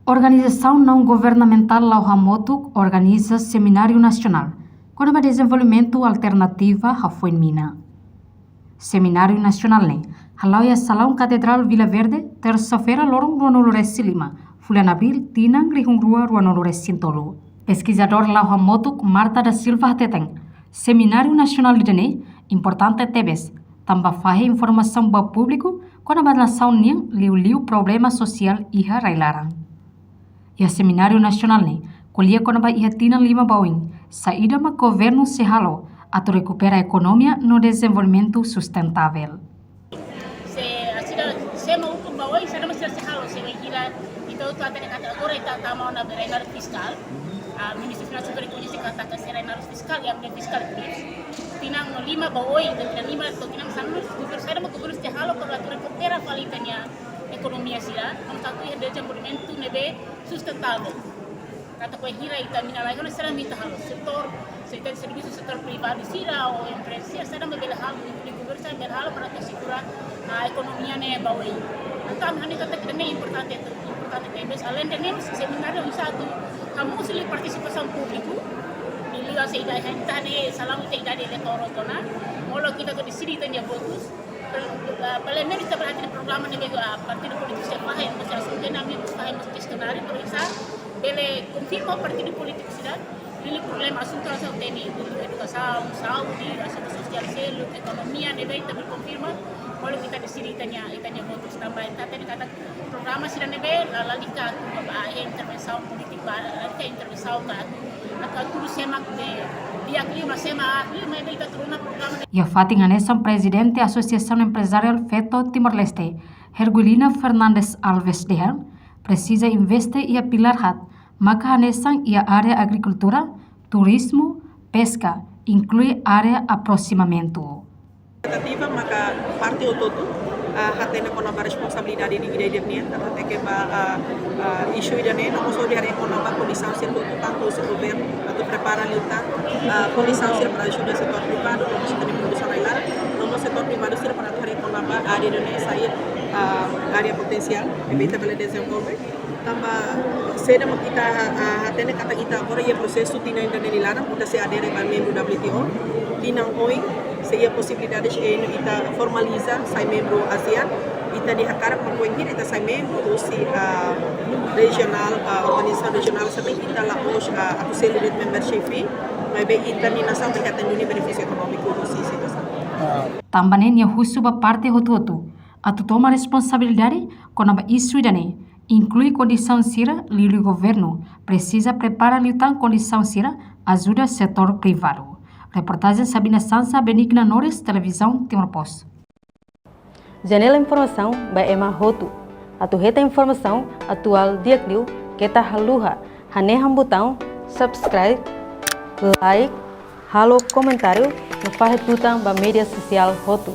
Organização não governamental Lauhamotuk organiza Seminário Nacional para Desenvolvimento Alternativa Rafuenmina. Seminário Nacional ne Halauia Salão Catedral Vila Verde, terça-feira lorong Ruanolores Lima, bulan Abril tinang Rihung Rua Ruanolores Sintolo. Pesquisador Lauhamotuk Marta da Silva Teteng, Seminário Nacional de importante tebes, tambah fahe informação para público quando a nação ning liu problema social iha railarang. Ia Seminário Nacional ne kuliah quando iha tinang 5 bawing, saída ma governo sehalo atau recupera economia no desenvolvimento sustentável. Sema hukum bawah sana masih sehalo sema gila itu ada kata agora itu tama na berenal fiskal. Ministro Finanças reconhece que está a fiskal yang fiskal tinang 5 bawah dan tinang 5 atau tinang sana saya mau gubernur sehalo kalau tu recupera kualitasnya ekonomi sila untuk itu desenvolvimento nebe sustentável. Kata ko hira ita minalai kono sera mita halo sektor serviço setor privado sila ou empresa sera mabela halo di gubernur saya berhalo para asegurar a economia ne bawah. Então hani kata kene importante tebes além de nem seminário satu kamu sili participação público niliwa sa ida henta ne salam ita ida de eletoro tona molo kita to disidi tanya votus palen ne kita berhati programa ne partido politik se pahe macam sudah nami pahe mesti skenario por isa bele confirma partido politik sida lili problema asunto sa teni educação saúde asunto social selo economia ne bem também confirma molo kita disidi tanya votus tambah tadi kata programa sida ne be lalika intervenção politik lalika intervenção atau tudo semak de dia clima sema clima be kita turuna programa. Ia fatinganesan presidente Associação Empresarial Feto Timor-Leste, Hergulina Fernandes Alves Dehan, precisa investe ia pilar hat, maka hanesan ia área agricultura, turismo, pesca, inclui área aproximamento. Tentativa maka parte o todo hatena com a responsabilidade de igreja nian até que isu idane não só de área com a comissão se tanto o governo atau prepara luta comissão se para ajudar setor privado como se tem produção lá no setor privado se para área com a área de sair área potencial evita para desenvolver tambah seda kita hatena kata kita agora ia processo tina ainda nelilara muda se adere para membro WTO tinang oi seia possibilidade de kita formaliza sai membro ASEAN kita diharap mengkuingin kita sai membro dosi regional organização regional sampai kita lá hoje atau celebrate membership fee maybe kita ni nação berkaitan dunia benefício econômico dosi situação. Também nia husuba parte hotu atau toma responsabilidade quando isu idane inclui condição sira lili governo precisa preparar liutan condição sira ajuda setor privado. Reportagem Sabina Sansa, Benigna Norris, Televisão Timor Post. Janela informação by Emma Hotu. Atu reta informação atual diakliu kita haluha haneham botão subscribe, like, halo comentário no farre tutang ba media social Hotu.